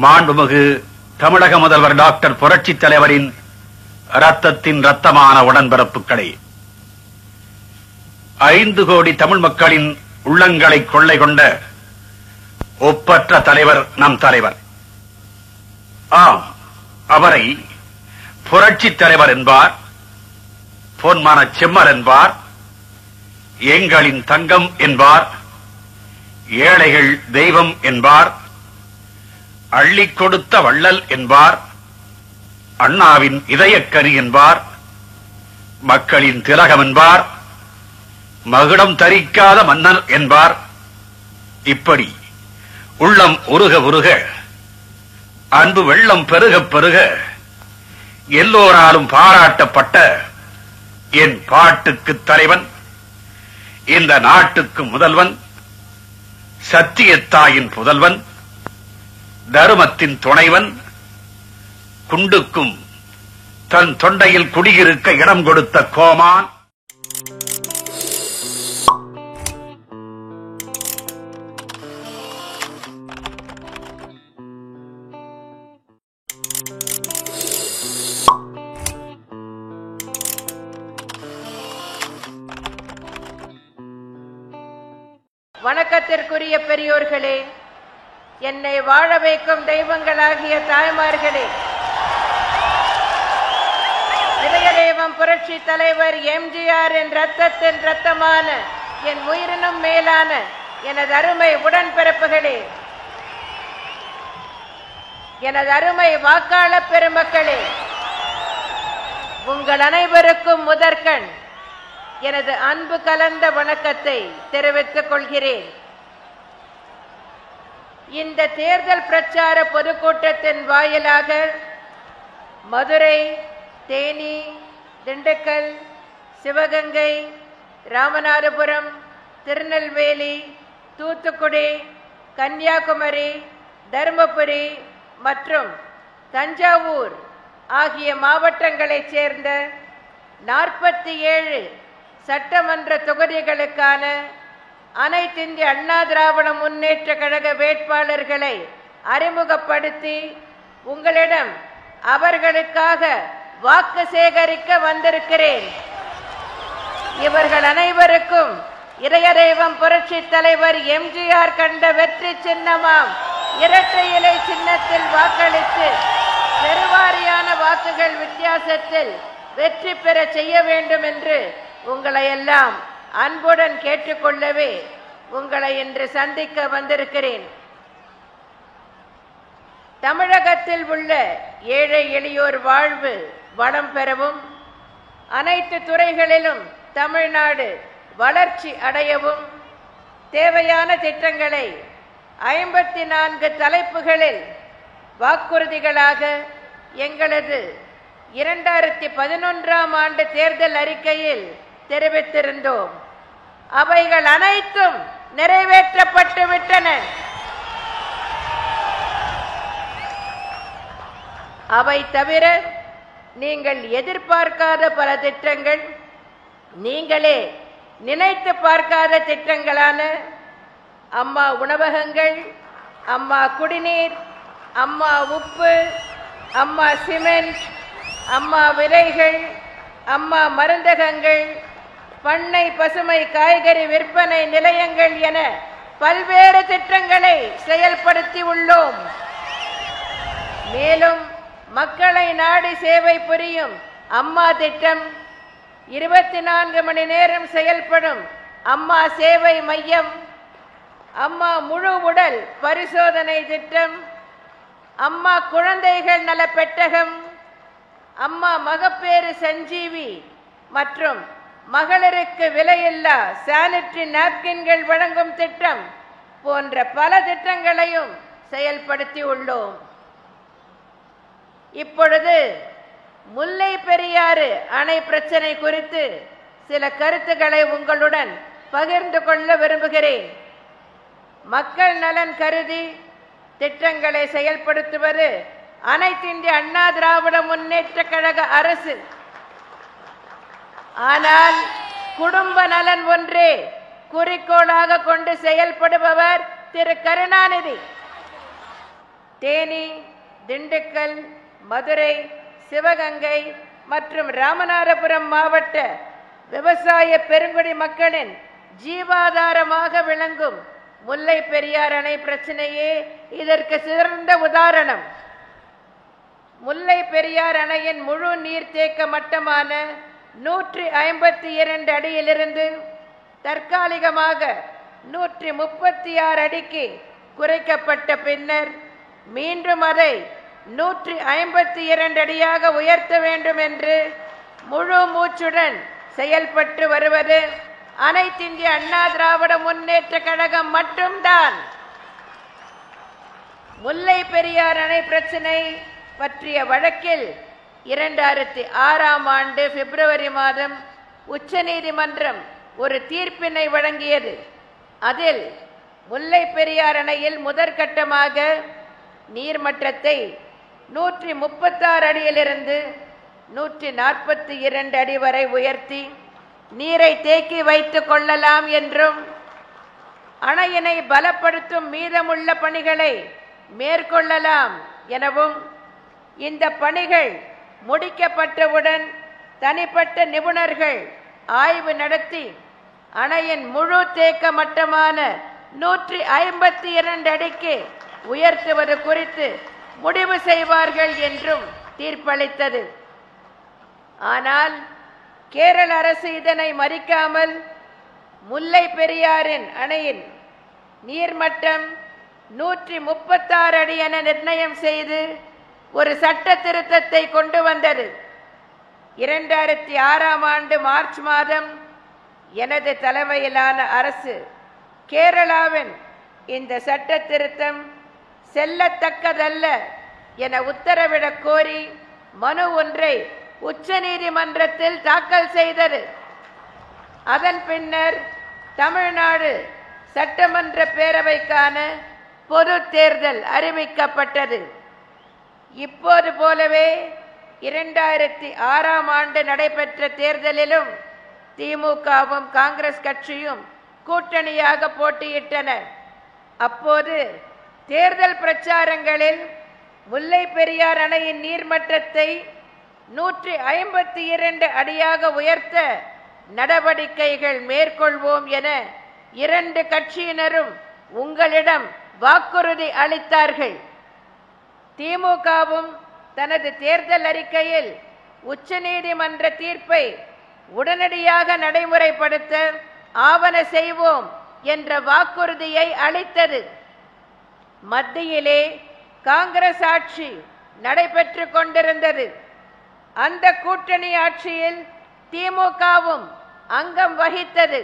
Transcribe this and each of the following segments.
மாண்புமிகு தமிழக முதல்வர் டாக்டர் புரட்சி தலைவரின் ரத்தத்தின் ரத்தமான உடன்பிறப்புகளே, 5 கோடி தமிழ் மக்களின் உள்ளங்களை கொள்ளை கொண்ட ஒப்பற்ற தலைவர் நம் தலைவர். ஆம், அவரை புரட்சி தலைவர் என்பார், பொன்மான செம்மர் என்பார், எங்களின் தங்கம் என்பார், ஏழைகள் தெய்வம் என்பார், அள்ளிக் கொடுத்த வள்ளல் என்பார், அண்ணாவின் இதயக்கரி என்பார், மக்களின் திலகம் என்பார், மகுடம் தரிக்காத மன்னர் என்பார். இப்படி உள்ளம் உருக உருக, அன்பு வெள்ளம் பெருக பெருக, எல்லோராலும் பாராட்டப்பட்ட என் பாட்டுக்கு தலைவன், இந்த நாட்டுக்கு முதல்வன், சத்தியத்தாயின் புதல்வன், தருமத்தின் துணைவன், குண்டுக்கும் தன் தொண்டையில் குடியிருக்க இடம் கொடுத்த கோமான், வணக்கத்திற்குரிய பெரியோர்களே, என்னை வாழ வைக்கும் தெய்வங்களாகிய தாய்மார்களே, இதயதெய்வம் புரட்சி தலைவர் எம்ஜிஆர் என் ரத்தத்தின் ரத்தமான என் உயிரினும் மேலான எனது அருமை உடன்பிறப்புகளே, எனது அருமை வாக்காளர் பெருமக்களே, உங்கள் அனைவருக்கும் முதற்கண் எனது அன்பு கலந்த வணக்கத்தை தெரிவித்துக் கொள்கிறேன். இந்த தேர்தல் பிரச்சார பொதுக்கூட்டத்தின் வாயிலாக மதுரை, தேனி, திண்டுக்கல், சிவகங்கை, ராமநாதபுரம், திருநெல்வேலி, தூத்துக்குடி, கன்னியாகுமரி, தருமபுரி மற்றும் தஞ்சாவூர் ஆகிய மாவட்டங்களைச் சேர்ந்த 47 சட்டமன்ற தொகுதிகளுக்கான அனைத்திந்திய அண்ணா திராவிட முன்னேற்ற கழக வேட்பாளர்களை அறிமுகப்படுத்தி உங்களிடம் அவர்களுக்காக வாக்கு சேகரிக்க வந்திருக்கிறேன். இவர்கள் அனைவருக்கும் இதயதெய்வம் புரட்சி தலைவர் எம்ஜிஆர் கண்ட வெற்றி சின்னமாம் இரட்டை இலை சின்னத்தில் வாக்களித்து பெருவாரியான வாக்குகள் வித்தியாசத்தில் வெற்றி பெற செய்ய வேண்டும் என்று உங்களை எல்லாம் அன்புடன் கேட்டுக்கொள்ளவே உங்களை இன்று சந்திக்க வந்திருக்கிறேன். தமிழகத்தில் உள்ள ஏழை எளியோர் வாழ்வு வளம் பெறவும், அனைத்து துறைகளிலும் தமிழ்நாடு வளர்ச்சி அடையவும் தேவையான திட்டங்களை 54 தலைப்புகளில் வாக்குறுதிகளாக எங்களது 2011ஆம் ஆண்டு தேர்தல் அறிக்கையில் தெரிவித்திருந்தோம். அவைகள் அனைத்தும் நிறைவேற்றப்பட்டு விட்டன. அவை தவிர நீங்கள் எதிர்பார்க்காத பல திட்டங்கள், நீங்களே நினைத்து பார்க்காத திட்டங்களான அம்மா உணவகங்கள், அம்மா குடிநீர், அம்மா உப்பு, அம்மா சிமெண்ட், அம்மா விலைகள், அம்மா மருந்தகங்கள், பண்ணை பசுமை காய்கறி விற்பனை நிலையங்கள் என பல்வேறு திட்டங்களை செயல்படுத்தி உள்ளோம். மேலும் மக்களை நாடி சேவை புரியும் அம்மா திட்டம், 24 மணி நேரம் செயல்படும் அம்மா சேவை மையம், அம்மா முழு உடல் பரிசோதனை திட்டம், அம்மா குழந்தைகள் நல பெட்டகம், அம்மா மகப்பேறு சஞ்சீவி மற்றும் மகளிருக்கு விலையில்லா சானிட்டரி நாப்கின்கள் வழங்கும் திட்டம் போன்ற பல திட்டங்களையும் செயல்படுத்தி உள்ளோம். இப்பொழுது முல்லை பெரியாறு அணை பிரச்சனை குறித்து சில கருத்துக்களை உங்களுடன் பகிர்ந்து கொள்ள விரும்புகிறேன். மக்கள் நலன் கருதி திட்டங்களை செயல்படுத்துவது அனைத்திந்திய அண்ணா திராவிட முன்னேற்ற கழக அரசு. ஆனால் குடும்ப நலன் ஒன்றே குறிக்கோளாக கொண்டு செயல்படுபவர் திரு கருணாநிதி. தேனி, திண்டுக்கல், மதுரை, சிவகங்கை மற்றும் ராமநாதபுரம் மாவட்ட விவசாய பெருங்குடி மக்களின் ஜீவாதாரமாக விளங்கும் முல்லை பெரியார் அணை பிரச்சனையே இதற்கு சிறந்த உதாரணம். முல்லை பெரியார் அணையின் முழு நீர்த்தேக்க மட்டமான 152 அடியிலிருந்து தற்காலிகமாக 136 அடிக்கு குறைக்கப்பட்ட பின்னர் மீண்டும் அதை 152 அடியாக உயர்த்த வேண்டும் என்று முழு மூச்சுடன் செயல்பட்டு வருவது அனைத்திந்திய அண்ணா திராவிட முன்னேற்ற கழகம் மட்டும்தான். முல்லை பெரியார் அணை பிரச்சனை பற்றிய வழக்கில் 2006ஆம் ஆண்டு பிப்ரவரி மாதம் உச்சநீதிமன்றம் ஒரு தீர்ப்பினை வழங்கியது. அதில் முல்லை பெரியார் அணையில் முதற்கட்டமாக நீர்மட்டத்தை 136 அடியிலிருந்து 142 அடி வரை உயர்த்தி நீரை தேக்கி வைத்துக் கொள்ளலாம் என்றும், அணையினை பலப்படுத்தும் மீதமுள்ள பணிகளை மேற்கொள்ளலாம் எனவும், இந்த பணிகள் முடிக்கப்பட்டவுடன் தனிப்பட்ட நிபுணர்கள் ஆய்வு நடத்தி அணையின் முழு தேக்க மட்டமான 152 அடிக்கு உயர்த்துவது குறித்து முடிவு செய்வார்கள் என்றும் தீர்ப்பளித்தது. ஆனால் கேரள அரசு இதனை மதிக்காமல் முல்லை பெரியாரின் அணையின் நீர்மட்டம் 136 அடி என நிர்ணயம் செய்து ஒரு சட்ட திருத்தத்தை கொண்டு வந்தது. 2006ஆம் ஆண்டு மார்ச் மாதம் எனது தலைமையிலான அரசு கேரளாவின் இந்த சட்ட திருத்தம் செல்லத்தக்கதல்ல என உத்தரவிடக் கோரி மனு ஒன்றை உச்சநீதிமன்றத்தில் தாக்கல் செய்தது. அதன் பின்னர் தமிழ்நாடு சட்டமன்ற பேரவைக்கான பொது தேர்தல் அறிவிக்கப்பட்டது. இப்போது போலவே 2006ஆம் ஆண்டு நடைபெற்ற தேர்தலிலும் திமுகவும் காங்கிரஸ் கட்சியும் கூட்டணியாக போட்டியிட்டன. அப்போது தேர்தல் பிரச்சாரங்களில் முல்லை பெரியார் அணையின் நீர்மட்டத்தை 152 அடியாக உயர்த்த நடவடிக்கைகள் மேற்கொள்வோம் என 2 கட்சியினரும் உங்களிடம் வாக்குறுதி அளித்தார்கள். திமுகவும் தனது தேர்தல் அறிக்கையில் உச்சநீதிமன்ற தீர்ப்பை உடனடியாக நடைமுறைப்படுத்த ஆவண செய்வோம் என்ற வாக்குறுதியை அளித்தது. மத்தியிலே காங்கிரஸ் ஆட்சி நடைபெற்று கொண்டிருந்தது. அந்த கூட்டணி ஆட்சியில் திமுகவும் அங்கம் வகித்தது.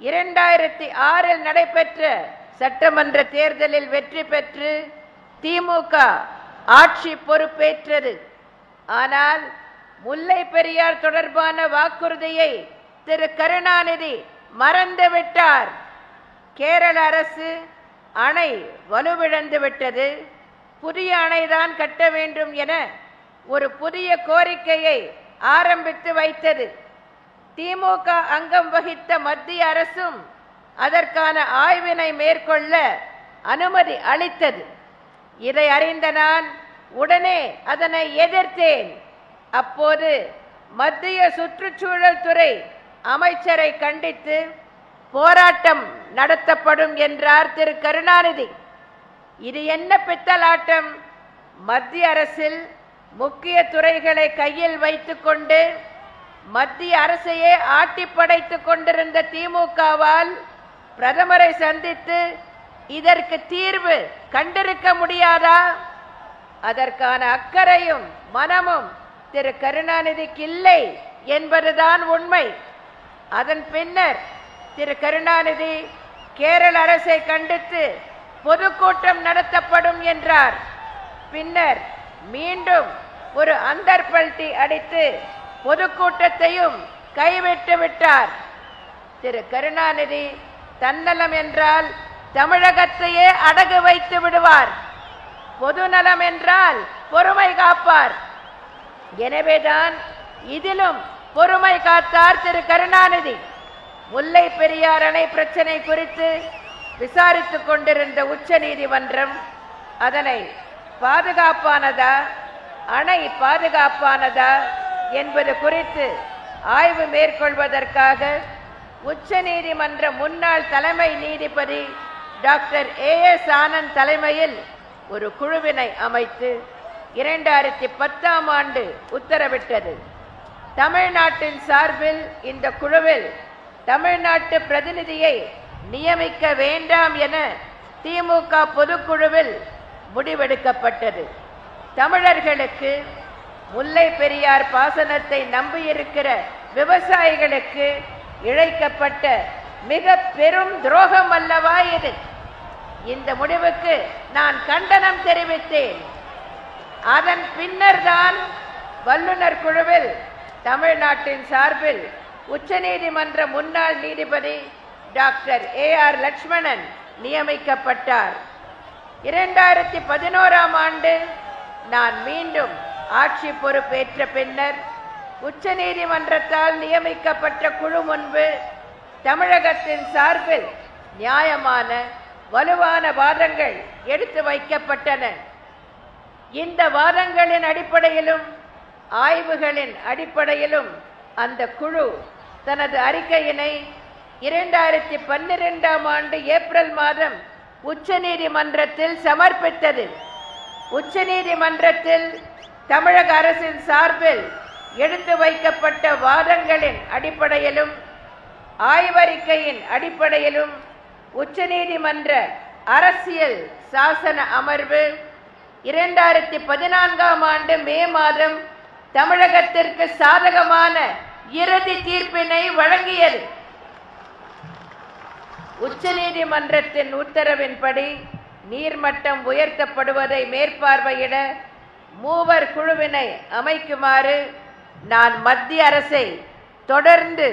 2006இல் நடைபெற்ற சட்டமன்ற தேர்தலில் வெற்றி பெற்று திமுக ஆட்சி பொறுப்பேற்றது. ஆனால் முல்லை பெரியார் தொடர்பான வாக்குறுதியை திரு கருணாநிதி மறந்துவிட்டார். கேரள அரசு அணை வலுவிழந்து விட்டது, புதிய அணைதான் கட்ட வேண்டும் என ஒரு புதிய கோரிக்கையை ஆரம்பித்து வைத்தது. திமுக அங்கம் வகித்த மத்திய அரசும் அதற்கான ஆய்வினை மேற்கொள்ள அனுமதி அளித்தது. இதை அறிந்த நான் உடனே அதனை எதிர்த்தேன். அப்போது மத்திய சுற்றுச்சூழல் துறை அமைச்சரை கண்டித்து போராட்டம் நடத்தப்படும் என்றார் திரு கருணாநிதி. இது என்ன பித்தலாட்டம்? மத்திய அரசில் முக்கிய துறைகளை கையில் வைத்துக் கொண்டு மத்திய அரசையே ஆட்டி படைத்துக் கொண்டிருந்த திமுகவால் பிரதமரை சந்தித்து இதற்கு தீர்வு கண்டிருக்க முடியாதா? அதற்கான அக்கறையும் மனமும் திரு கருணாநிதிக்கு இல்லை என்பதுதான் உண்மை. அதன் பின்னர் திரு கருணாநிதி கேரள அரசை கண்டித்து பொதுக்கூட்டம் நடத்தப்படும் என்றார். பின்னர் மீண்டும் ஒரு அந்தர்பல்டி அடித்து பொதுக்கூட்டத்தையும் கைவிட்டு விட்டார். திரு கருணாநிதி தன்னலம் என்றால் தமிழகத்தையே அடகு வைத்து விடுவார், பொதுநலம் என்றால் பொறுமை காப்பார். எனவேதான் இதிலும் பொறுமை காத்தார் திரு கருணாநிதி. முல்லை பெரியார் அணை பிரச்சனை குறித்து விசாரித்துக் கொண்டிருந்த உச்சநீதிமன்றம் அதனை பாதுகாப்பானதா, அணை பாதுகாப்பானதா என்பது குறித்து ஆய்வு மேற்கொள்வதற்காக உச்சநீதிமன்ற முன்னாள் தலைமை நீதிபதி டாக்டர் ஏஎஸ் ஆனந்த் தலைமையில் ஒரு குழுவினை அமைத்து 2010ஆம் ஆண்டு உத்தரவிட்டது. தமிழ்நாட்டின் சார்பில் இந்த குழுவில் தமிழ்நாட்டு பிரதிநிதியை நியமிக்க வேண்டாம் என திமுக பொதுக்குழுவில் முடிவெடுக்கப்பட்டது. தமிழர்களுக்கு, முல்லை பெரியார் பாசனத்தை நம்பியிருக்கிற விவசாயிகளுக்கு இழைக்கப்பட்ட மிக பெரும் துரோகம் அல்லவா இது? இந்த முடிவுக்கு நான் கண்டனம் தெரிவித்தேன். அதன் பின்னர் தான் வல்லுநர் குழுவில் தமிழ்நாட்டின் சார்பில் உச்சநீதிமன்ற முன்னாள் நீதிபதி டாக்டர் ஏஆர் லட்சுமணன் நியமிக்கப்பட்டார். 2011ஆம் ஆண்டு நான் மீண்டும் ஆட்சி பொறுப்பேற்ற பின்னர் உச்சநீதிமன்றத்தால் நியமிக்கப்பட்ட குழு முன்பு தமிழகத்தின் சார்பில் நியாயமான வலுவான வாதங்கள் எடுத்து வைக்கப்பட்டன. இந்த வாதங்களின் அடிப்படையிலும் ஆய்வுகளின் அடிப்படையிலும் அந்த குழு தனது அறிக்கையினை 2012ஆம் ஆண்டு ஏப்ரல் மாதம் உச்சநீதிமன்றத்தில் சமர்ப்பித்தது. உச்சநீதிமன்றத்தில் தமிழக அரசின் சார்பில் எடுத்து வைக்கப்பட்ட வாதங்களின் அடிப்படையிலும் ஆய்வறிக்கையின் அடிப்படையிலும் உச்சநீதிமன்ற அரசியல் சாசன அமர்வு 2014ஆம் ஆண்டு மே மாதம் தமிழகத்திற்கு சாதகமான இறுதி தீர்ப்பினை வழங்கியது. உச்சநீதிமன்றத்தின் உத்தரவின்படி நீர்மட்டம் உயர்த்தப்படுவதை மேற்பார்வையிட மூவர் குழுவினை அமைக்குமாறு நான் மத்திய அரசை தொடர்ந்து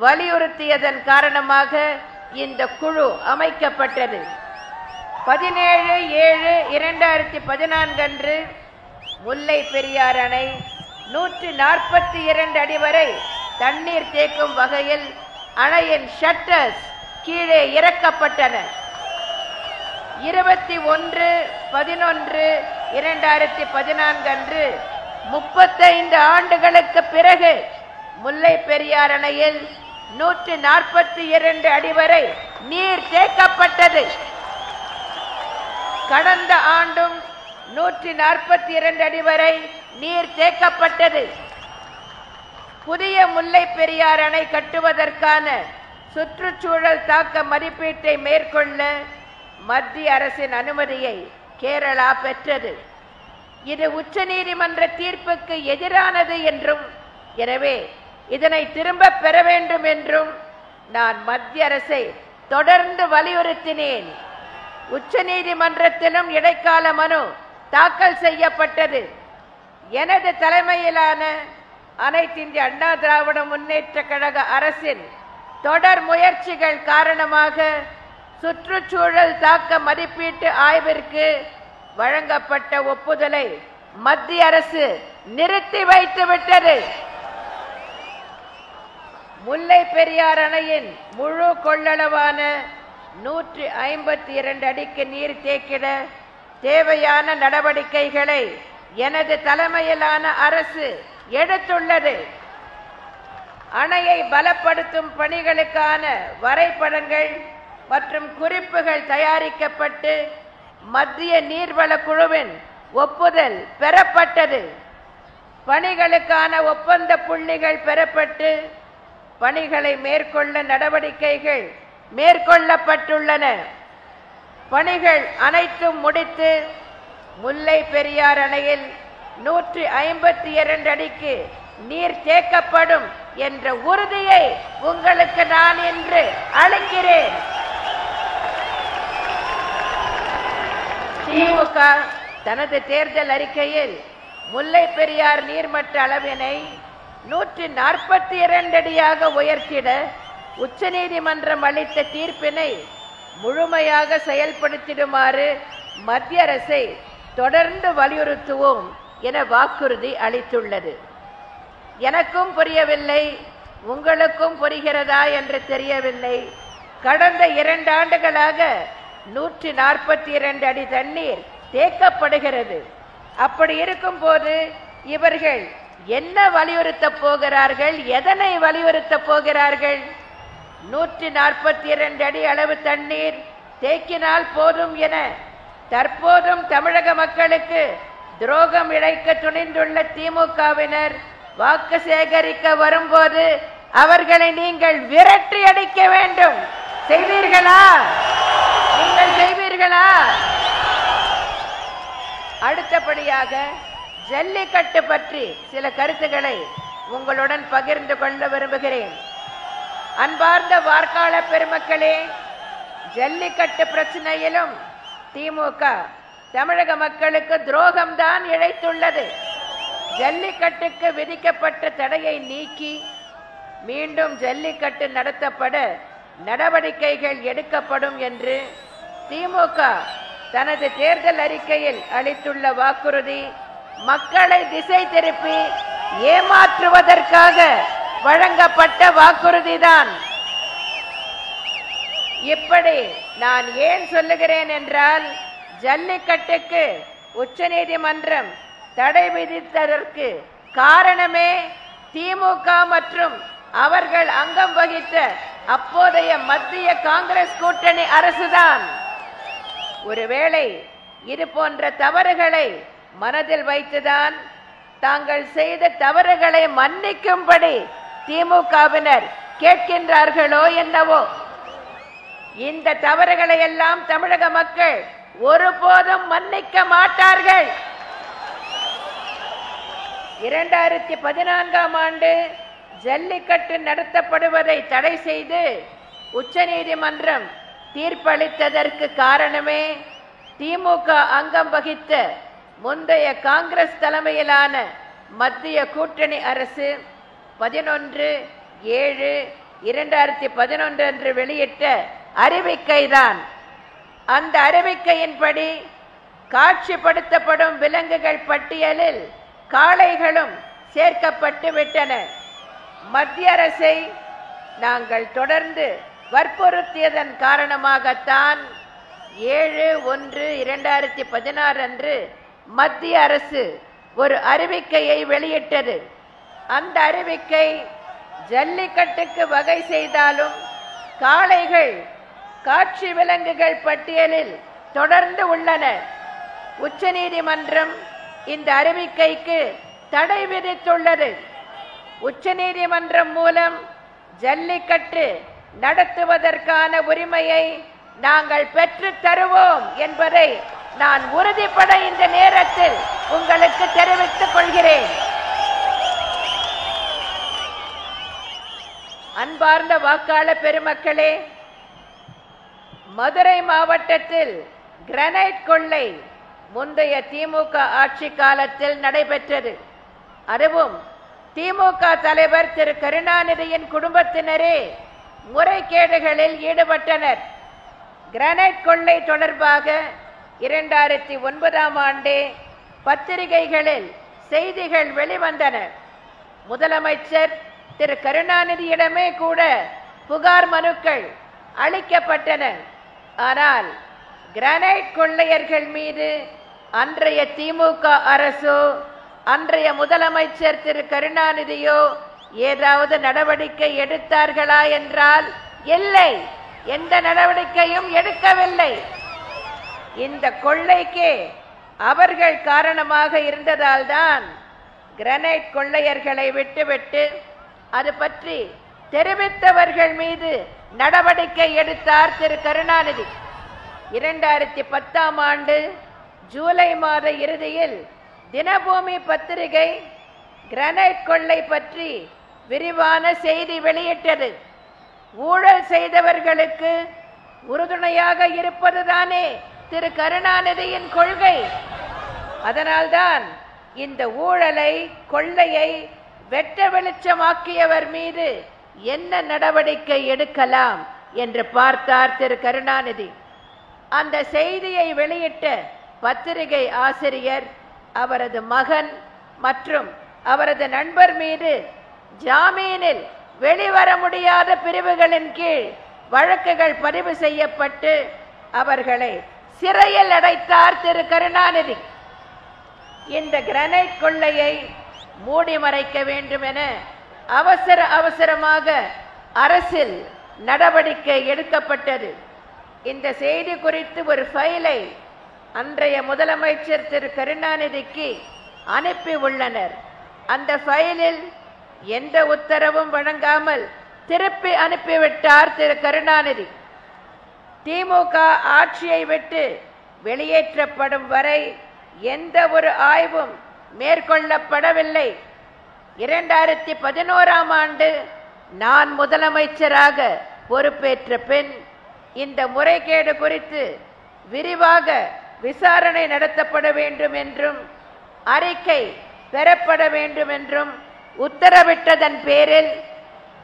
வலியுறுத்தியதன் காரணமாக இந்த குழு அமைக்கப்பட்டது. 17/7/2014 அன்று முல்லை பெரியார் அணை 142 அடி வரை தண்ணீர் தேக்கும் வகையில் அணையின் ஷட்டர்ஸ் கீழே இறக்கப்பட்டன. 21/11/2014 அன்று 35 ஆண்டுகளுக்கு பிறகு முல்லை பெரியார் அணையில் 142 அடி வரை நீர் தேக்கப்பட்டது. கடந்த ஆண்டும் 142 அடி வரை நீர் தேக்கப்பட்டது. புதிய முல்லை பெரியார் அணை கட்டுவதற்கான சுற்றுச்சூழல் தாக்க மதிப்பீட்டை மேற்கொள்ள மத்திய அரசின் அனுமதியை கேரளா பெற்றது. இது உச்சநீதிமன்ற தீர்ப்புக்கு எதிரானது என்றும், எனவே இதனை திரும்ப பெற வேண்டும் என்றும் நான் மத்திய அரசை தொடர்ந்து வலியுறுத்தினேன். உச்சநீதிமன்றத்திலும் இடைக்கால மனு தாக்கல் செய்யப்பட்டது. எனது தலைமையிலான அனைத்து இந்திய அண்ணா திராவிட முன்னேற்ற கழக அரசின் தொடர் முயற்சிகள் காரணமாக சுற்றுச்சூழல் தாக்க மதிப்பீட்டு ஆய்விற்கு வழங்கப்பட்ட ஒப்புதலை மத்திய அரசு நிறுத்தி வைத்துவிட்டது. முல்லை பெரியார் அணையின் முழு கொள்ளளவான 152 அடிக்கு நீர் தேக்கிட தேவையான நடவடிக்கைகளை எனது தலைமையிலான அரசு எடுத்துள்ளது. அணையை பலப்படுத்தும் பணிகளுக்கான வரைபடங்கள் மற்றும் குறிப்புகள் தயாரிக்கப்பட்டு மத்திய நீர்வள குழுவின் ஒப்புதல் பெறப்பட்டது. பணிகளுக்கான ஒப்பந்த புள்ளிகள் பெறப்பட்டு பணிகளை மேற்கொள்ள நடவடிக்கைகள் மேற்கொள்ளப்பட்டுள்ளன. பணிகள் அனைத்தும் முடித்து முல்லை பெரியார் அணையில் 152 அடிக்கு நீர் தேக்கப்படும் என்ற உறுதியை உங்களுக்கு நான் இன்று அளிக்கிறேன். திமுக தனது தேர்தல் அறிக்கையில் முல்லை பெரியார் நீர்மட்ட அளவினை 142 அடியாக உயர்த்திட உச்சநீதிமன்றம் அளித்த தீர்ப்பினை முழுமையாக செயல்படுத்திடுமாறு மத்திய அரசை தொடர்ந்து வலியுறுத்துவோம் என வாக்குறுதி அளித்துள்ளது. எனக்கும் புரியவில்லை, உங்களுக்கும் புரிகிறதா என்று தெரியவில்லை. கடந்த 2 ஆண்டுகளாக 142 அடி தண்ணீர் தேக்கப்படுகிறது. அப்படி இருக்கும் போது இவர்கள் என்ன வலியுறுத்த போகிறார்கள்? எதனை வலியுறுத்த போகிறார்கள்? 142 அடி அளவு தண்ணீர் தேக்கினால் போதும் என தற்போதும் தமிழக மக்களுக்கு துரோகம் இழைக்க துணிந்துள்ள திமுகவினர் வாக்கு சேகரிக்க வரும்போது அவர்களை நீங்கள் விரட்டி அடிக்க வேண்டும். செய்வீர்களா? நீங்கள் செய்வீர்களா? அடுத்தபடியாக ஜல்லிக்கட்டு பற்றி சில கருத்துக்களை உங்களுடன் பகிர்ந்து கொள்ள விரும்புகிறேன். அன்பார்ந்த வாக்காளர் பெருமக்களே, ஜல்லிக்கட்டு பிரச்சனையிலும் திமுக தமிழக மக்களுக்கு துரோகம்தான் இழைத்துள்ளது. ஜல்லிக்கட்டுக்கு விதிக்கப்பட்ட தடையை நீக்கி மீண்டும் ஜல்லிக்கட்டு நடத்தப்பட நடவடிக்கைகள் எடுக்கப்படும் என்று திமுக தனது தேர்தல் அறிக்கையில் அளித்துள்ள வாக்குறுதி மக்களை திசை திருப்பி ஏமாற்றுவதற்காக வழங்கப்பட்ட வாக்குறுதிதான். இப்படி நான் ஏன் சொல்லுகிறேன் என்றால், ஜல்லிக்கட்டுக்கு உச்சநீதிமன்றம் தடை விதித்ததற்கு காரணமே திமுக மற்றும் அவர்கள் அங்கம் வகித்த அப்போதைய மத்திய காங்கிரஸ் கூட்டணி அரசுதான். ஒருவேளை இது போன்ற தவறுகளை மனதில் வைத்துதான் தாங்கள் செய்த தவறுகளை மன்னிக்கும்படி திமுகவினர் கேட்கின்றார்களோ என்னவோ. இந்த தவறுகளை எல்லாம் தமிழக மக்கள் ஒருபோதும் மன்னிக்க மாட்டார்கள். 2014ஆம் ஆண்டு ஜல்லிக்கட்டு நடத்தப்படுவதை தடை செய்து உச்சநீதிமன்றம் தீர்ப்பளித்ததற்கு காரணமே திமுக அங்கம் வகித்த முந்தைய காங்கிரஸ் தலைமையிலான மத்திய கூட்டணி அரசு 11/7/2011 அன்று வெளியிட்ட அறிவிக்கைதான். அந்த அறிவிக்கையின்படி காட்சிப்படுத்தப்படும் விலங்குகள் பட்டியலில் காளைகளும் சேர்க்கப்பட்டு விட்டன. மத்திய அரசை நாங்கள் தொடர்ந்து வற்புறுத்தியதன் காரணமாகத்தான் 7/1/2016 அன்று மத்திய அரசு ஒரு அறிவிக்கையை வெளியிட்டது. அந்த அறிவிக்கை ஜல்லிக்கட்டுக்கு வகை செய்தாலும் காளைகள் காட்சி விலங்குகள் பட்டியலில் தொடர்ந்து உள்ளன. உச்சநீதிமன்றம் இந்த அறிவிக்கைக்கு தடை விதித்துள்ளது. உச்சநீதிமன்றம் மூலம் ஜல்லிக்கட்டு நடத்துவதற்கான உரிமையை நாங்கள் பெற்று தருவோம் என்பதை நான் உறுதிப்பட இந்த நேரத்தில் உங்களுக்கு தெரிவித்துக் கொள்கிறேன். அன்பார்ந்த வாக்காளர் பெருமக்களே, மதுரை மாவட்டத்தில் கிரானைட் கொள்ளை முந்தைய திமுக ஆட்சி காலத்தில் நடைபெற்றது. அதுவும் திமுக தலைவர் திரு கருணாநிதியின் குடும்பத்தினரே முறைகேடுகளில் ஈடுபட்டனர். கிரானைட் கொள்ளை தொடர்பாக 2009ஆம் ஆண்டே பத்திரிகைகளில் செய்திகள் வெளிவந்தன. முதலமைச்சர் திரு கருணாநிதியிடமே கூட புகார் மனுக்கள் அளிக்கப்பட்டன. ஆனால் கிரானைட் கொள்ளையர்கள் மீது அன்றைய திமுக அரசோ அன்றைய முதலமைச்சர் திரு கருணாநிதியோ ஏதாவது நடவடிக்கை எடுத்தார்களா என்றால் இல்லை, எந்த நடவடிக்கையும் எடுக்கவில்லை. இந்த கொள்ளைக்கு அவர்கள் காரணமாக இருந்ததால் தான் கிரானைட் கொள்ளையர்களை விட்டுவிட்டு அது பற்றி தெரிவித்தவர்கள் மீது நடவடிக்கை எடுத்தார் திரு கருணாநிதி. 2010ஆம் ஆண்டு ஜூலை மாத இறுதியில் தினபூமி பத்திரிகை கிரானைட் கொள்ளை பற்றி விரிவான செய்தி வெளியிட்டது. ஊழல் செய்தவர்களுக்கு உறுதுணையாக இருப்பதுதானே திரு கருணாநிதியின் கொள்கை. அதனால்தான் இந்த ஊழலை கொள்ளையை வெட்ட வெளிச்சமாக்கியவர் மீது என்ன நடவடிக்கை எடுக்கலாம் என்று பார்த்தார் திரு கருணாநிதி. அந்த செய்தியை வெளியிட்ட பத்திரிகை ஆசிரியர், அவரது மகன் மற்றும் அவரது நண்பர் மீது ஜாமீனில் வெளிவர முடியாத பிரிவுகளின் கீழ் வழக்குகள் பதிவு செய்யப்பட்டு அவர்களை சிறையில் அடைத்தார் திரு கருணாநிதி. இந்த கிரானைட் கொள்ளையை மூடி மறைக்க வேண்டும் என அவசரமாக அரசில் நடவடிக்கை எடுக்கப்பட்டது. இந்த செய்தி குறித்து ஒரு ஃபைலை அன்றைய முதலமைச்சர் திரு கருணாநிதிக்கு அனுப்பி உள்ளனர். அந்த ஃபைலில் எந்த உத்தரவும் வழங்காமல் திருப்பி அனுப்பிவிட்டார் திரு கருணாநிதி. திமுக ஆட்சியை விட்டு வெளியேற்றப்படும் வரை எந்த ஒரு ஆய்வும் மேற்கொள்ளப்படவில்லை. 2011ஆம் ஆண்டு நான் முதலமைச்சராக பொறுப்பேற்ற பின் இந்த முறைகேடு குறித்து விரிவாக விசாரணை நடத்தப்பட வேண்டும் என்றும் அறிக்கை பெறப்பட வேண்டும் என்றும் உத்தரவிட்டதன் பேரில்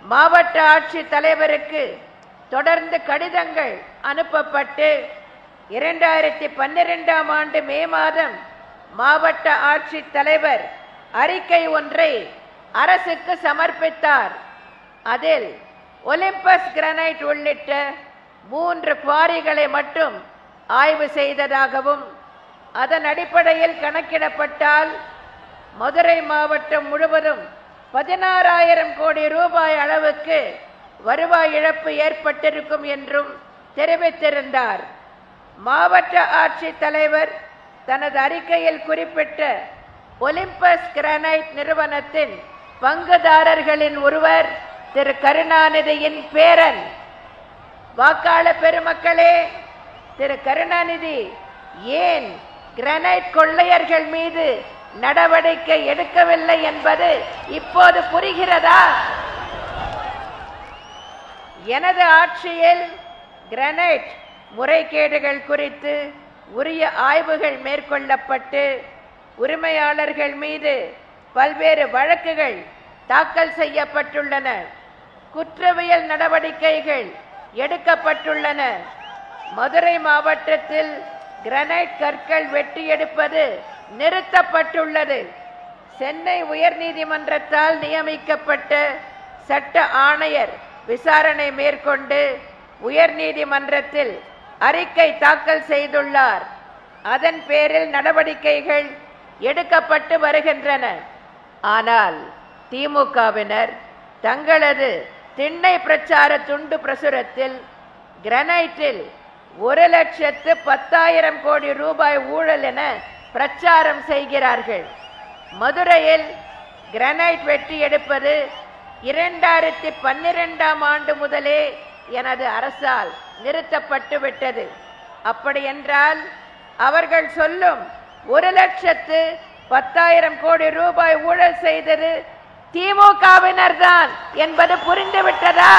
மாவட்ட ஆட்சித் தலைவருக்கு தொடர்ந்து கடிதங்கள் அனுப்பப்பட்டு 2012ஆம் ஆண்டு மே மாதம் மாவட்ட ஆட்சித் தலைவர் அறிக்கை ஒன்றை அரசுக்கு சமர்ப்பித்தார். அதில் ஒலிம்பஸ் கிரானைட் உள்ளிட்ட 3 குவாரிகளை மட்டும் ஆய்வு செய்ததாகவும் அதன் அடிப்படையில் கணக்கிடப்பட்டால் மதுரை மாவட்டம் முழுவதும் 16,000 கோடி ரூபாய் அளவுக்கு வருவாய் இழப்பு ஏற்பட்டிருக்கும் என்றும் தெரிவித்திருந்தார். மாவட்ட ஆட்சித் தலைவர் தனது அறிக்கையில் குறிப்பிட்ட ஒலிம்பஸ் கிரானைட் நிறுவனத்தின் பங்குதாரர்களின் ஒருவர் திரு கருணாநிதியின் பேரன். வாக்காளர் பெருமக்களே, திரு கருணாநிதி ஏன் கிரானைட் கொள்ளையர்கள் மீது நடவடிக்கை எடுக்கவில்லை என்பது இப்போது புரிகிறதா? எனது ஆட்சியில் கிரானைட் முறைகேடுகள் குறித்து உரிய ஆய்வுகள் மேற்கொள்ளப்பட்டு உரிமையாளர்கள் மீது பல்வேறு வழக்குகள் தாக்கல் செய்யப்பட்டுள்ளன. குற்றவியல் நடவடிக்கைகள் எடுக்கப்பட்டுள்ளன. மதுரை மாவட்டத்தில் கிரானைட் கற்கள் வெட்டி எடுப்பது நிறுத்தப்பட்டுள்ளது. சென்னை உயர்நீதிமன்றத்தால் நியமிக்கப்பட்ட சட்ட ஆணையர் விசாரணை மேற்கொண்டு உயர்நீதிமன்றத்தில் அறிக்கை தாக்கல் செய்துள்ளார். அதன் பேரில் நடவடிக்கைகள் எடுக்கப்பட்டு வருகின்றன. ஆனால் திமுகவினர் தங்களது திண்ணை பிரச்சார துண்டு பிரசுரத்தில் கிரானைட்டில் 1,10,000 கோடி ரூபாய் ஊழல் என பிரச்சாரம் செய்கிறார்கள். மதுரையில் கிரானைட் வெட்டி எடுப்பது 2012ஆம் ஆண்டு முதலே எனது அரசால் நிறுத்தப்பட்டு விட்டது. அப்படி என்றால் அவர்கள் சொல்லும் 1,10,000 கோடி ரூபாய் ஊழல் செய்தது திமுகவினர் தான் என்பது புரிந்துவிட்டதா?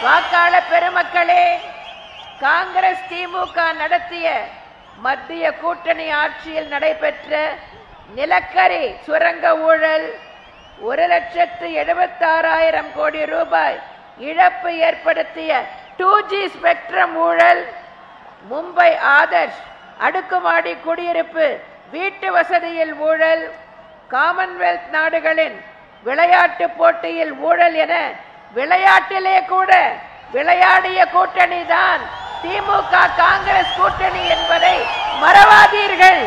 வாக்காளர் பெருமக்களே, காங்கிரஸ் திமுக நடத்திய மத்திய கூட்டணி ஆட்சியில் நடைபெற்ற நிலக்கரி சுரங்க ஊழல் 1,76,000 கோடி ரூபாய் இழப்பு ஏற்படுத்திய 2G ஸ்பெக்ட்ரம் ஊழல், மும்பை ஆதர்ஷ் அடுக்குமாடி குடியிருப்பு வீட்டு வசதியில் ஊழல், காமன்வெல்த் நாடுகளின் விளையாட்டு போட்டியில் ஊழல் என விளையாட்டிலே கூட விளையாடிய கூட்டணி தான் திமுக காங்கிரஸ் கூட்டணி என்பதை மறவாதீர்கள்.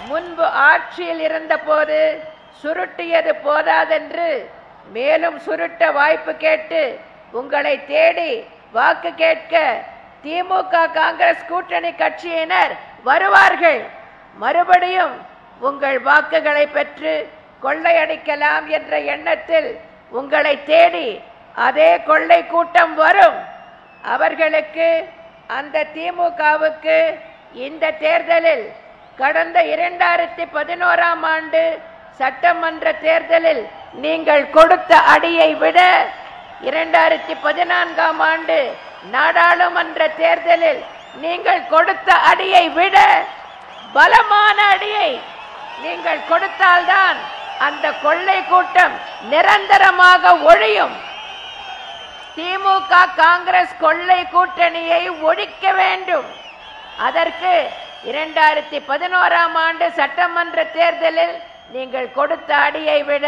முன்பு ஆட்சியில் இருந்த போது சுருட்டியது போதாதென்று மேலும் சுருட்ட வாய்ப்பு கேட்டு உங்களை தேடி வாக்கு கேட்க திமுக காங்கிரஸ் கூட்டணி கட்சியினர் வருவார்கள். மறுபடியும் உங்கள் வாக்குகளை பெற்று கொள்ளையடிக்கலாம் என்ற எண்ணத்தில் உங்களை தேடி அதே கொள்ளை கூட்டம் வரும். அவர்களுக்கு, அந்த திமுகவுக்கு இந்த தேர்தலில் கடந்த 2011ஆம் ஆண்டு சட்டமன்ற தேர்தலில் நீங்கள் கொடுத்த அடியை விட 2014ஆம் ஆண்டு நாடாளுமன்ற தேர்தலில் நீங்கள் கொடுத்த அடியை விட பலமான அடியை நீங்கள் கொடுத்தால்தான் அந்த கொள்ளை கூட்டம் நிரந்தரமாக ஒழியும். திமுக காங்கிரஸ் கொள்ளை கூட்டணியை ஒழிக்க வேண்டும். அதற்கு 2011ஆம் ஆண்டு சட்டமன்ற தேர்தலில் நீங்கள் கொடுத்த அடியை விட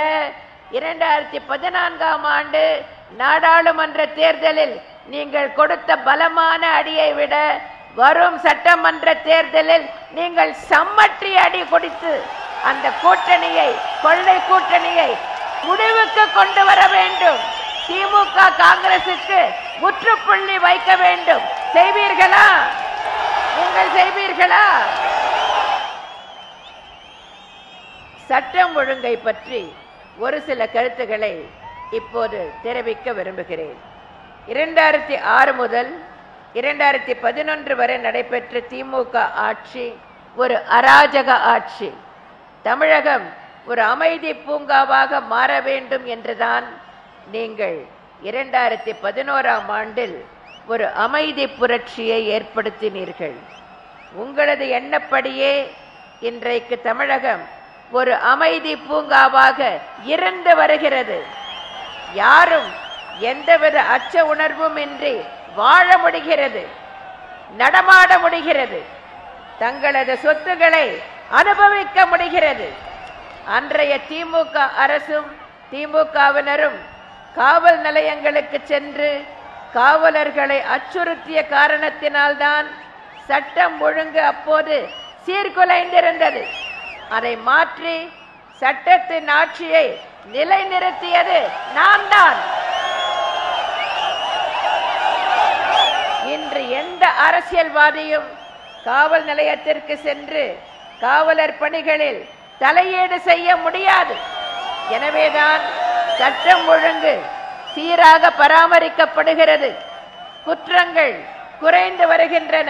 2014ஆம் ஆண்டு நாடாளுமன்ற தேர்தலில் நீங்கள் கொடுத்த பலமான அடியை விட வரும் சட்டமன்ற தேர்தலில் நீங்கள் சம்மற்றி அடி கொடுத்து அந்த கூட்டணியை, கொள்ளை கூட்டணியை முடிவுக்கு கொண்டு வர வேண்டும். திமுக காங்கிரசுக்கு முற்றுப்புள்ளி வைக்க வேண்டும். செய்வீர்களா? நீங்கள் செய்வீர்களா? சட்டம் ஒழுங்கை பற்றி ஒரு சில கருத்துக்களை இப்போது தெரிவிக்க விரும்புகிறேன். 2006 முதல் 2011 வரை நடைபெற்ற திமுக ஆட்சி ஒரு அராஜக ஆட்சி. தமிழகம் ஒரு அமைதி பூங்காவாக மாற வேண்டும் என்றுதான் நீங்கள் 2011ஆம் ஆண்டில் ஒரு அமைதி புரட்சியை ஏற்படுத்தினீர்கள். உங்களது எண்ணப்படியே இன்றைக்கு தமிழகம் ஒரு அமைதி பூங்காவாக இருந்து வருகிறது. யாரும் எந்தவித அச்ச உணர்வும் இன்றி வாழ முடிகிறது, நடமாட முடிகிறது, தங்களது சொத்துக்களை அனுபவிக்க முடிகிறது. அன்றைய திமுக அரசும் திமுகவினரும் காவல் நிலையங்களுக்கு சென்று காவலர்களை அச்சுறுத்திய காரணத்தினால்தான் சட்டம் ஒழுங்கு அப்போது சீர்குலைந்திருந்தது. அதை மாற்றி சட்டத்தின் ஆட்சியை நிலைநிறுத்தியது நான் தான். இன்று எந்த அரசியல்வாதியும் காவல் நிலையத்திற்கு சென்று காவலர் பணிகளில் தலையீடு செய்ய முடியாது. எனவேதான் சட்டம் ஒழுங்கு சீராக பராமரிக்கப்படுகிறது, குற்றங்கள் குறைந்து வருகின்றன.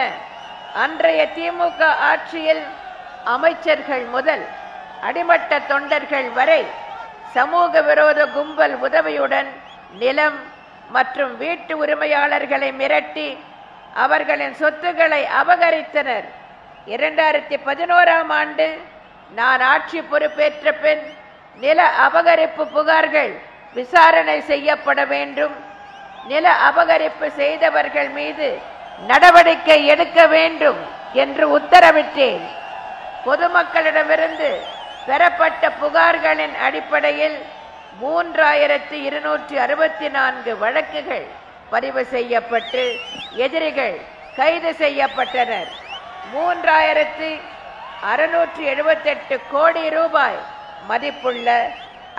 அன்றைய திமுக ஆட்சியில் அமைச்சர்கள் முதல் அடிமட்ட தொண்டர்கள் வரை சமூக விரோத கும்பல் உதவியுடன் நிலம் மற்றும் வீட்டு உரிமையாளர்களை மிரட்டி அவர்களின் சொத்துக்களை அபகரித்தனர். 2011ஆம் ஆண்டு நான் ஆட்சி பொறுப்பேற்ற பின் நில அபகரிப்பு புகார்கள் விசாரணை செய்யப்பட வேண்டும், நில அபகரிப்பு செய்தவர்கள் மீது நடவடிக்கை எடுக்க வேண்டும் என்று உத்தரவிட்டேன். பொதுமக்களிடமிருந்து பெறப்பட்ட புகார்களின் அடிப்படையில் 3264 வழக்குகள் பதிவு செய்யப்பட்டு எதிரிகள் கைது செய்யப்பட்டனர். 3678 கோடி ரூபாய் மதிப்புள்ள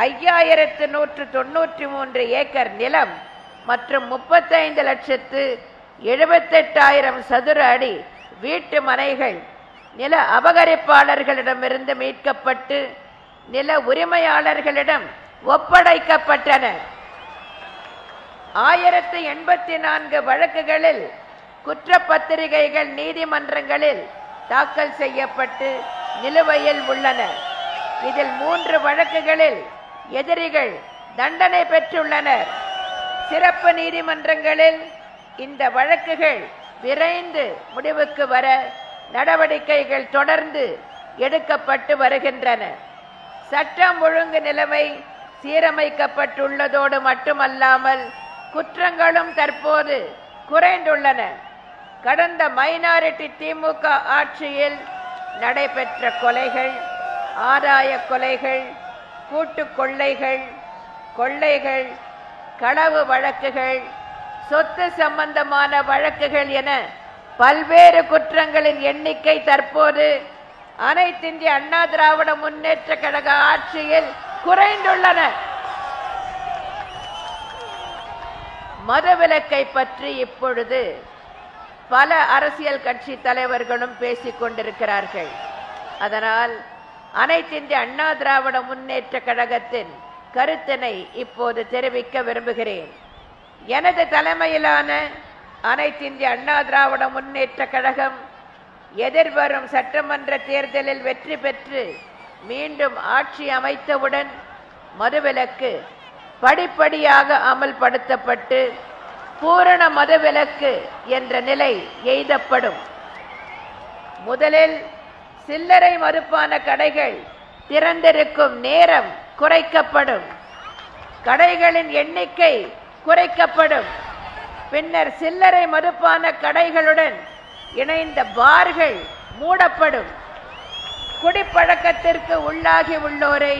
5193 ஏக்கர் நிலம் மற்றும் 35,78,000 சதுர அடி வீட்டு மனைகள் நில அபகரிப்பாளர்களிடமிருந்து மீட்கப்பட்டு நில உரிமையாளர்களிடம் ஒப்படைக்கப்பட்டன. 1084 வழக்குகளில் குற்றப்பத்திரிகைகள் நீதிமன்றங்களில் தாக்கல் செய்யப்பட்டு நிலுவையில் உள்ளன. இதில் 3 வழக்குகளில் எதிரிகள் தண்டனை பெற்றுள்ளனர். சிறப்பு நீதிமன்றங்களில் இந்த வழக்குகள் விரைந்து முடிவுக்கு வர நடவடிக்கைகள் தொடர்ந்து எடுக்கப்பட்டு வருகின்றன. சட்டம் ஒழுங்கு நிலைமை சீரமைக்கப்பட்டுள்ளதோடு மட்டுமல்லாமல் குற்றங்களும் தற்போது குறைந்துள்ளன. கடந்த மைனாரிட்டி திமுக ஆட்சியில் நடைபெற்ற கொலைகள், ஆதாய கொலைகள், கூட்டு கொள்ளைகள், கொள்ளைகள், களவு வழக்குகள், சொத்து சம்பந்தமான வழக்குகள் என பல்வேறு குற்றங்களின் எண்ணிக்கை தற்போது அனைத்திந்திய அண்ணா திராவிட முன்னேற்ற கழக ஆட்சியில் குறைந்துள்ளன. மதவிலக்கை பற்றி இப்பொழுது பல அரசியல் கட்சி தலைவர்களும் பேசிக் கொண்டிருக்கிறார்கள். அதனால் அனைத்திந்திய அண்ணா திராவிட முன்னேற்ற கழகத்தின் கருத்தினை இப்போது தெரிவிக்க விரும்புகிறேன். எனது தலைமையிலான அனைத்திந்திய அண்ணா திராவிட முன்னேற்ற கழகம் எதிர்வரும் சட்டமன்ற தேர்தலில் வெற்றி பெற்று மீண்டும் ஆட்சி அமைத்தவுடன் மதுவிலக்கு படிப்படியாக அமல்படுத்தப்பட்டு பூரண மதுவிலக்கு என்ற நிலை எய்தப்படும். முதலில் சில்லறை மதுபான கடைகள் திறந்திருக்கும் நேரம் குறைக்கப்படும், கடைகளின் எண்ணிக்கை குறைக்கப்படும். பின்னர் சில்லறை மதுபான கடைகளுடன் இணைந்த பார்கள் மூடப்படும். குடிப்பழக்கத்திற்கு உள்ளாகி உள்ளோரை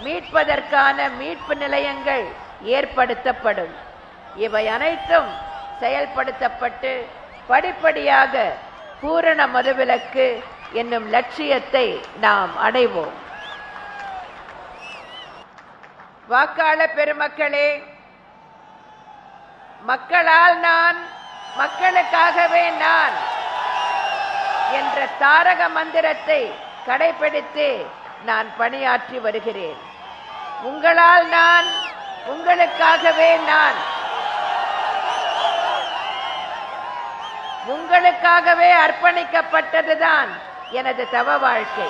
மீட்பதற்கான மீட்பு நிலையங்கள் ஏற்படுத்தப்படும். இவை அனைத்தும் செயல்படுத்தப்பட்டு படிப்படியாக பூரண மதுவிலக்கு என்னும் லட்சியத்தை நாம் அடைவோம். வாக்காளர் பெருமக்களே, மக்களால் நான், மக்களுக்காகவே நான் என்ற தாரக மந்திரத்தை கடைபிடித்து நான் பணியாற்றி வருகிறேன். உங்களால் நான், உங்களுக்காகவே நான், உங்களுக்காகவே அர்ப்பணிக்கப்பட்டதுதான் எனது தவ வாழ்க்கை.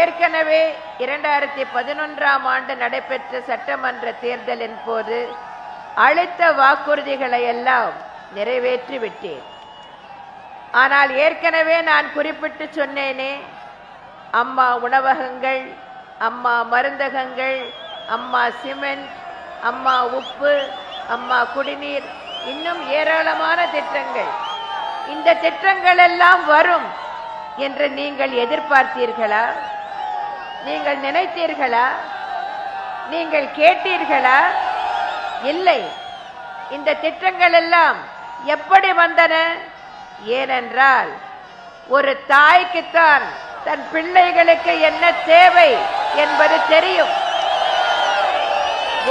ஏற்கனவே 2011ஆம் ஆண்டு நடைபெற்ற சட்டமன்ற தேர்தலின் போது அளித்த வாக்குறுதிகளை எல்லாம் நிறைவேற்றி விட்டேன். ஆனால் ஏற்கனவே நான் குறிப்பிட்டு சொன்னேனே, அம்மா உணவகங்கள், அம்மா மருந்தகங்கள், அம்மா சிமெண்ட், அம்மா உப்பு, அம்மா குடிநீர், இன்னும் ஏராளமான திட்டங்கள். இந்த திட்டங்கள் எல்லாம் வரும் என்று நீங்கள் எதிர்பார்த்தீர்களா? நீங்கள் நினைத்தீர்களா? நீங்கள் கேட்டீர்களா? இல்லை. இந்த திட்டங்கள் எல்லாம் எப்படி வந்தன? ஏனென்றால் ஒரு தாய்க்குத்தான் தன் பிள்ளைகளுக்கு என்ன தேவை என்பது தெரியும்.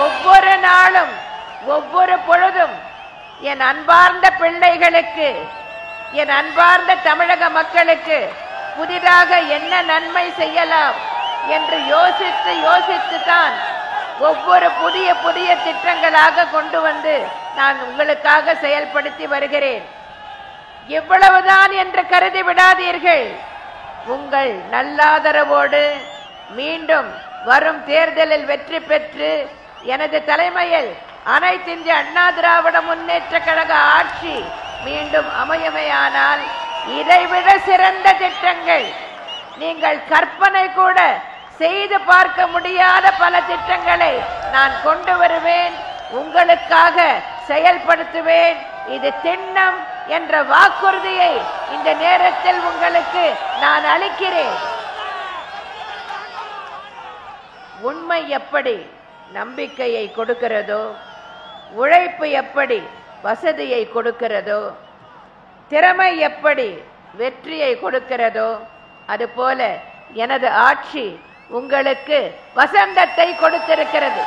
ஒவ்வொரு நாளும், ஒவ்வொரு பொழுதும் என் அன்பார்ந்த பிள்ளைகளுக்கு, என் அன்பார்ந்த தமிழக மக்களுக்கு புதிதாக என்ன நன்மை செய்யலாம் என்று யோசித்து யோசித்துத்தான் ஒவ்வொரு புதிய புதிய திட்டங்களாக கொண்டு வந்து நான் உங்களுக்காக செயல்படுத்தி வருகிறேன். இவ்வளவுதான் என்று கருதி விடாதீர்கள். உங்கள் நல்லாதரவோடு மீண்டும் வரும் தேர்தலில் வெற்றி பெற்று எனது தலைமையில் அனைத்து இந்திய அண்ணா திராவிட முன்னேற்ற கழக ஆட்சி மீண்டும் அமையுமேயானால் இதைவிட சிறந்த திட்டங்கள், நீங்கள் கற்பனை கூட செய்து பார்க்க முடியாத பல திட்டங்களை நான் கொண்டு வருவேன், உங்களுக்காக செயல்படுத்துவேன். இது திண்ணம் என்ற வாக்குறுதியை இந்த நேரத்தில் உங்களுக்கு நான் அளிக்கிறேன். உண்மை எப்படி நம்பிக்கையை கொடுக்கிறதோ, உழைப்பு எப்படி வசதியை கொடுக்கிறதோ, திறமை எப்படி வெற்றியை கொடுக்கிறதோ, அதுபோல எனது ஆட்சி உங்களுக்கு வசந்தத்தை கொடுத்திருக்கிறது.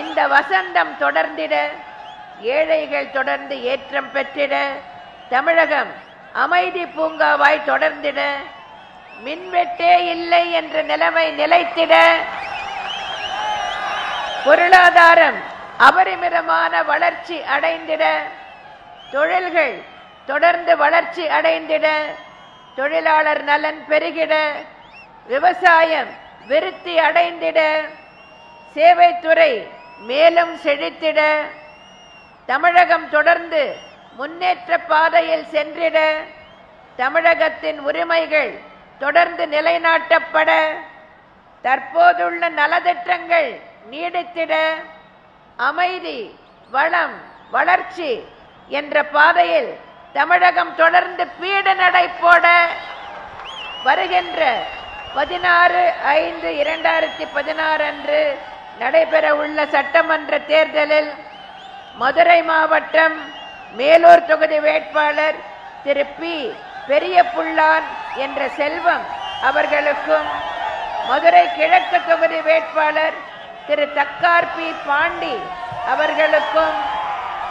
இந்த வசந்தம் தொடர்ந்திட, ஏழைகள் தொடர்ந்து ஏற்றம் பெற்றிட, தமிழகம் அமைதி பூங்காவாய் தொடர்ந்திட, மின்வெட்டே இல்லை என்ற நிலைமை நிலைத்திட, பொருளாதாரம் அபரிமிதமான வளர்ச்சி அடைந்திட, தொழில்கள் தொடர்ந்து வளர்ச்சி அடைந்திட, தொழிலாளர் நலன் பெருகிட, விவசாயம் விருத்தி அடைந்திட, சேவைத்துறை மேலும் செழித்திட, தமிழகம் தொடர்ந்து முன்னேற்ற பாதையில் சென்றிட, தமிழகத்தின் உரிமைகள் தொடர்ந்து நிலைநாட்டப்பட, தற்போதுள்ள நலத்திட்டங்கள் நீடித்திட, அமைதி, வளம், வளர்ச்சி என்ற பாதையில் தமிழகம் தொடர்ந்து பீட நடை போட, வருகின்ற 16/5/2016 அன்று நடைபெற உள்ள சட்டமன்ற தேர்தலில் மதுரை மாவட்டம் மேலூர் தொகுதி வேட்பாளர் திரு பி. பெரியபுள்ளான் என்ற செல்வம் அவர்களுக்கும், மதுரை கிழக்கு தொகுதி வேட்பாளர் திரு தக்கார் பி. பாண்டி அவர்களுக்கும்,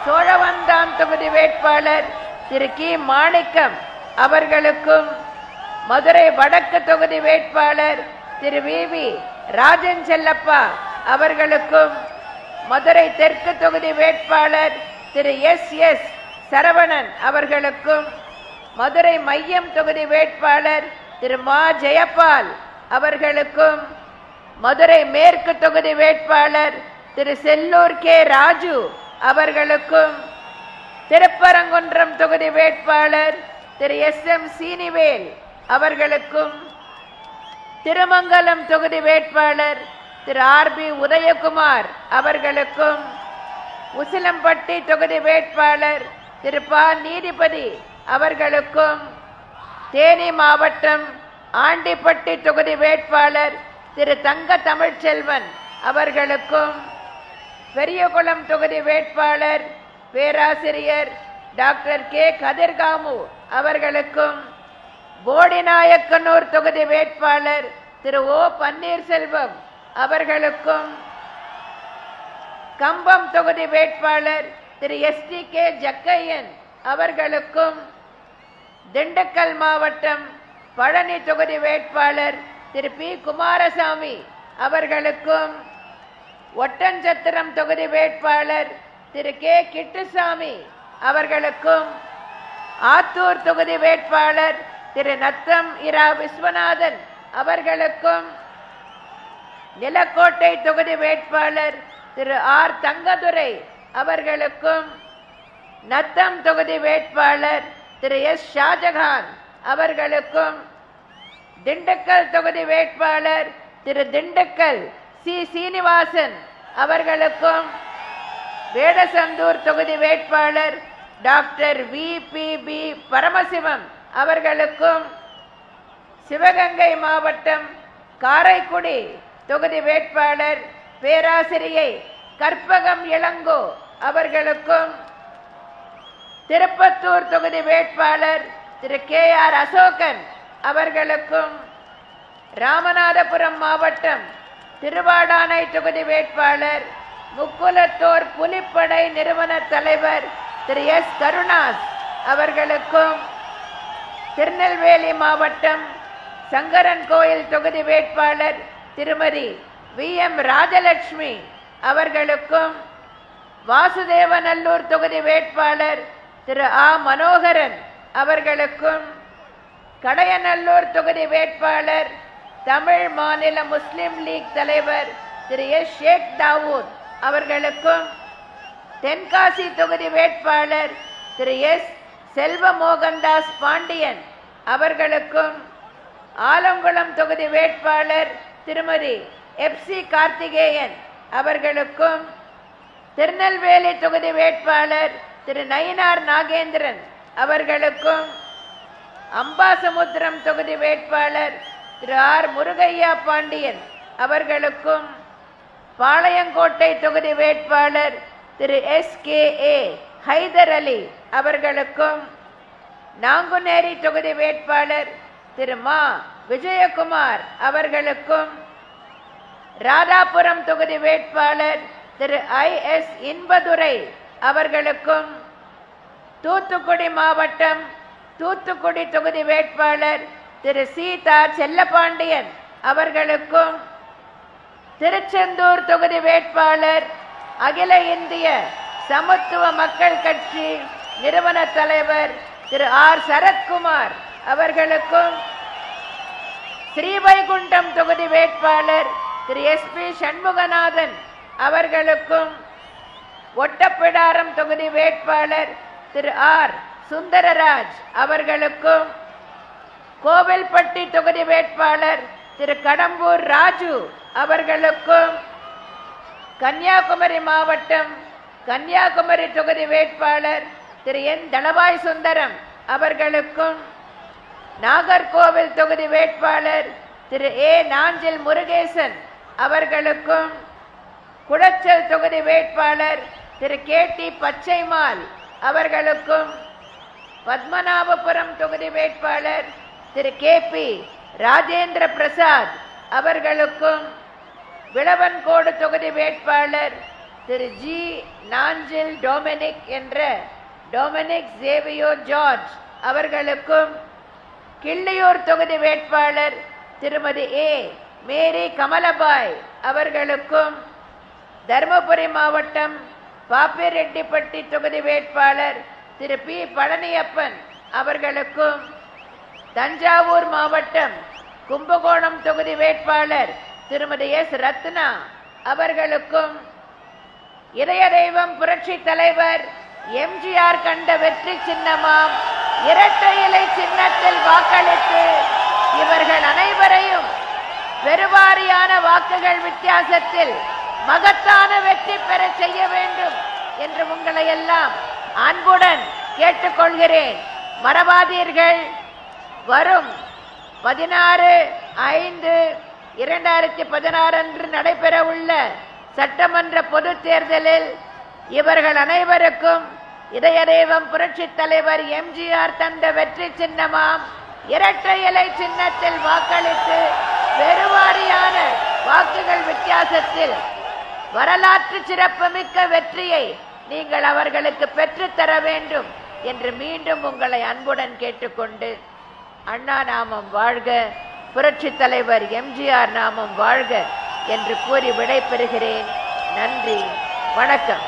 சோழவந்தான் தொகுதி வேட்பாளர் திரு கி. மாணிக்கம் அவர்களுக்கும், மதுரை வடக்கு தொகுதி வேட்பாளர் திரு வி. வி. ராஜன் செல்லப்பா அவர்களுக்கும், மதுரை தெற்கு தொகுதி வேட்பாளர் திரு எஸ். எஸ். சரவணன் அவர்களுக்கும், மதுரை மையம் தொகுதி வேட்பாளர் திரு மா. ஜெயபால் அவர்களுக்கும், மதுரை மேற்கு தொகுதி வேட்பாளர் திரு செல்லூர் கே. ராஜு அவர்களுக்கும், திருப்பரங்குன்றம் தொகுதி வேட்பாளர் திரு எஸ். எம். சீனிவேல் அவர்களுக்கும், திருமங்கலம் தொகுதி வேட்பாளர் திரு ஆர். பி. உதயகுமார் அவர்களுக்கும், உசிலம்பட்டி தொகுதி வேட்பாளர் திரு ப. நீதிபதி அவர்களுக்கும், தேனி மாவட்டம் ஆண்டிப்பட்டி தொகுதி வேட்பாளர் திரு தங்க தமிழ்ச்செல்வன் அவர்களுக்கும், பெரியகுளம் தொகுதி வேட்பாளர் பேராசிரியர் டாக்டர் கே கதிர்காமு அவர்களுக்கும், போடிநாயக்கனூர் தொகுதி வேட்பாளர் திரு ஓ பன்னீர்செல்வம் அவர்களுக்கும், கம்பம் தொகுதி வேட்பாளர் திரு STK ஜக்கையன் அவர்களுக்கும், திண்டுக்கல் மாவட்டம் பழனி தொகுதி வேட்பாளர் திரு பி குமாரசாமி அவர்களுக்கும், ஒட்டன்சத்திரம் தொகுதி வேட்பாளர் திரு கே கிட்டுசாமி அவர்களுக்கும், ஆத்தூர் தொகுதி வேட்பாளர் திரு நத்தம் இரா விஸ்வநாதன் அவர்களுக்கும், நிலக்கோட்டை தொகுதி வேட்பாளர் திரு ஆர் தங்கதுரை அவர்களுக்கும், நத்தம் தொகுதி வேட்பாளர் திரு எஸ் ஷாஜகான் அவர்களுக்கும், திண்டுக்கல் தொகுதி வேட்பாளர் திரு திண்டுக்கல் சி சீனிவாசன் அவர்களுக்கும், வேடசந்தூர் தொகுதி வேட்பாளர் டாக்டர் VPB பரமசிவம் அவர்களுக்கும், சிவகங்கை மாவட்டம் காரைக்குடி தொகுதி வேட்பாளர் பேராசிரியை கற்பகம் இளங்கோ அவர்களுக்கும், திருப்பத்தூர் தொகுதி வேட்பாளர் திரு KR அசோகன் அவர்களுக்கும், ராமநாதபுரம் மாவட்டம் திருவாடானை தொகுதி வேட்பாளர் முக்குலத்தோர் புலிப்படை நிறுவன தலைவர் திரு S கருணாஸ் அவர்களுக்கும், திருநெல்வேலி மாவட்டம் சங்கரன் கோயில் தொகுதி வேட்பாளர் திருமதி VM ராஜலட்சுமி அவர்களுக்கும், வாசுதேவநல்லூர் தொகுதி வேட்பாளர் திரு ஆ மனோகரன் அவர்களுக்கும், கடையநல்லூர் தொகுதி வேட்பாளர் தமிழ் மாநில முஸ்லிம் லீக் தலைவர் திரு S ஷேக் தாவூத் அவர்களுக்கும், தென்காசி தொகுதி வேட்பாளர் திரு S செல்வ மோகன்தாஸ் பாண்டியன் அவர்களுக்கும், ஆலங்குளம் தொகுதி வேட்பாளர் திருமதி FC கார்த்திகேயன் அவர்களுக்கும், திருநெல்வேலி தொகுதி வேட்பாளர் திரு நயினார் நாகேந்திரன் அவர்களுக்கும், அம்பாசமுத்திரம் தொகுதி வேட்பாளர் திரு ஆர் முருகையா பாண்டியன் அவர்களுக்கும், பாளையங்கோட்டை தொகுதி வேட்பாளர் திரு SKA ஹைதர் அலி அவர்களுக்கும், நாங்குநேரி தொகுதி வேட்பாளர் திரு மா விஜயகுமார் அவர்களுக்கும், ராதாபுரம் தொகுதி வேட்பாளர் திரு IS இன்பதுரை அவர்களுக்கும், தூத்துக்குடி மாவட்டம் தூத்துக்குடி தொகுதி வேட்பாளர் திரு சீதா செல்லப்பாண்டியன் அவர்களுக்கும், திருச்செந்தூர் தொகுதி வேட்பாளர் அகில இந்திய சமத்துவ மக்கள் கட்சி நிறுவன தலைவர் திரு R சரத்குமார் அவர்களுக்கும், ஸ்ரீவைகுண்டம் தொகுதி வேட்பாளர் திரு SP சண்முகநாதன் அவர்களுக்கும், ஒட்டப்பிடாரம் தொகுதி வேட்பாளர் திரு R சுந்தரராஜ் அவர்களுக்கும், கோவில்பட்டி தொகுதி வேட்பாளர் திரு கடம்பூர் ராஜு அவர்களுக்கும், கன்னியாகுமரி மாவட்டம் கன்னியாகுமரி தொகுதி வேட்பாளர் திரு N தளவாய் சுந்தரம் அவர்களுக்கும், நாகர்கோவில் தொகுதி வேட்பாளர் திரு A நாஞ்சில் முருகேசன் அவர்களுக்கும், குளச்சல் தொகுதி வேட்பாளர் திரு KT பச்சைமால் அவர்களுக்கும், பத்மநாபபுரம் தொகுதி வேட்பாளர் திரு KP ராஜேந்திர பிரசாத் அவர்களுக்கும், விளவன்கோடு தொகுதி வேட்பாளர் திரு G நாஞ்சில் டொமினிக் என்ற டொமினிக் சேவியோ ஜார்ஜ் அவர்களுக்கும், கிள்ளியூர் தொகுதி வேட்பாளர் திருமதி A மேரி கமலபாய் அவர்களுக்கும், தருமபுரி மாவட்டம் பாப்பிரெட்டிப்பட்டி தொகுதி வேட்பாளர் திரு P பழனியப்பன் அவர்களுக்கும், தஞ்சாவூர் மாவட்டம் கும்பகோணம் தொகுதி வேட்பாளர் திருமதி S ரத்னா அவர்களுக்கும், இதய தெய்வம் புரட்சி தலைவர் MGR கண்ட வெற்றி சின்னமாம் இரட்டை இலை சின்னத்தில் வாக்களித்து இவர்கள் அனைவரையும் பெருவாரியான வாக்குகள் வித்தியாசத்தில் மகத்தான வெற்றி பெற செய்ய வேண்டும் என்று உங்களை எல்லாம் அன்புடன் கேட்டுக்கொள்கிறேன். மறவாதீர்கள். வரும் 16/5 2016 அன்று நடைபெறவுள்ள சட்டமன்ற பொதுத் தேர்தலில் இவர்கள் அனைவருக்கும் இதய தெய்வம் புரட்சித் தலைவர் எம்ஜிஆர் தந்த வெற்றி சின்னமாம் இரட்டை இலை சின்னத்தில் வாக்களித்து பெருவாரியான வாக்குகள் வித்தியாசத்தில் வரலாற்று சிறப்புமிக்க வெற்றியை நீங்கள் அவர்களுக்கு பெற்றுத்தர வேண்டும் என்று மீண்டும் உங்களை அன்புடன் கேட்டுக்கொண்டு, அண்ணா நாமம் வாழ்க, புரட்சித் தலைவர் எம்ஜிஆர் நாமம் வாழ்க என்று கூறி விடைபெறுகிறேன். நன்றி, வணக்கம்.